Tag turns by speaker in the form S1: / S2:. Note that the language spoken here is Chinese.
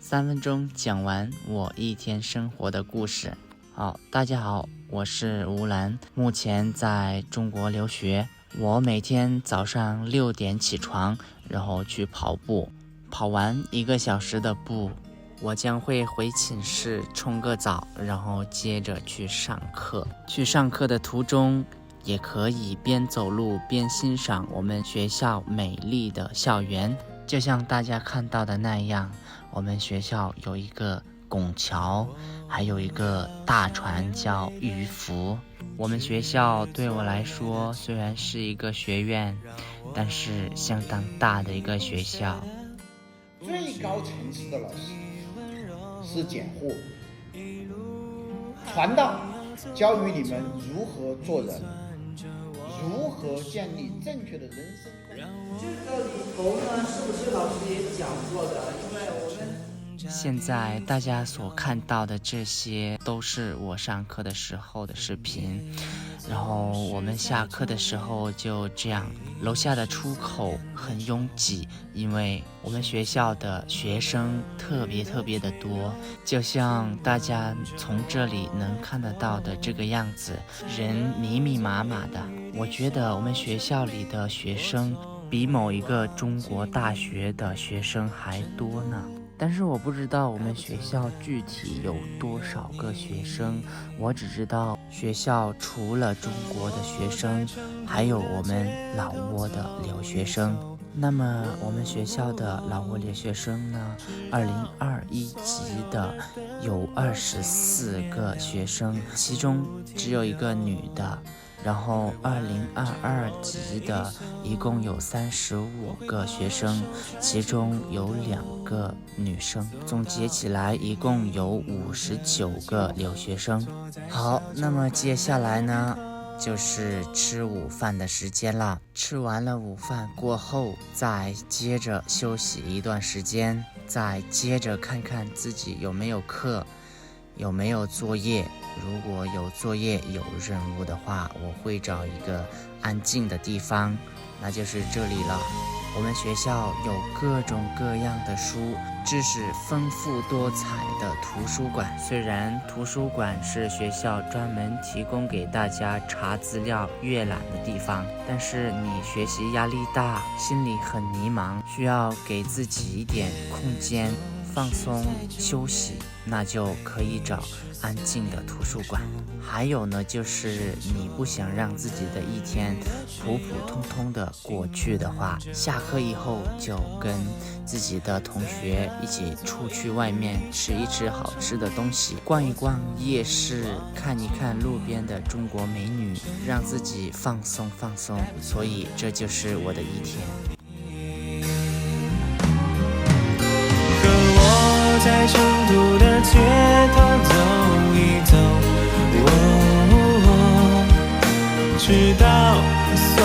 S1: 3分钟讲完我一天生活的故事。好，大家好，我是吴兰，目前在中国留学。我每天早上6点起床，然后去跑步，跑完1个小时的步，我将会回寝室冲个澡，然后接着去上课。去上课的途中，也可以边走路边欣赏我们学校美丽的校园。就像大家看到的那样，我们学校有一个拱桥，还有一个大船叫渔夫。我们学校对我来说虽然是一个学院，但是相当大的一个学校。
S2: 最高层次的老师是简户，传道教育你们如何做人，如何建立正确的人生观。
S3: 这个里头呢，是不是老师也讲过的？因为我们
S1: 现在大家所看到的这些都是我上课的时候的视频，然后我们下课的时候就这样，楼下的出口很拥挤，因为我们学校的学生特别的多，就像大家从这里能看得到的这个样子，人密密麻麻的。我觉得我们学校里的学生比某一个中国大学的学生还多呢。但是我不知道我们学校具体有多少个学生，我只知道学校除了中国的学生，还有我们老挝的留学生。那么我们学校的老挝留学生呢，2021级的有24个学生，其中只有1个女的。然后2022级的一共有35个学生，其中有2个女生，总结起来一共有59个留学生。好，那么接下来呢，就是吃午饭的时间了。吃完了午饭过后，再接着休息一段时间，再接着看看自己有没有课，有没有作业。如果有作业有任务的话，我会找一个安静的地方，那就是这里了。我们学校有各种各样的书，知识丰富多彩的图书馆。虽然图书馆是学校专门提供给大家查资料阅览的地方，但是你学习压力大，心里很迷茫，需要给自己一点空间放松休息，那就可以找安静的图书馆。还有呢，就是你不想让自己的一天普普通通的过去的话，下课以后就跟自己的同学一起出去外面吃一吃好吃的东西，逛一逛夜市，看一看路边的中国美女，让自己放松放松。所以这就是我的一天。
S4: 在成都的街头走一走，直到所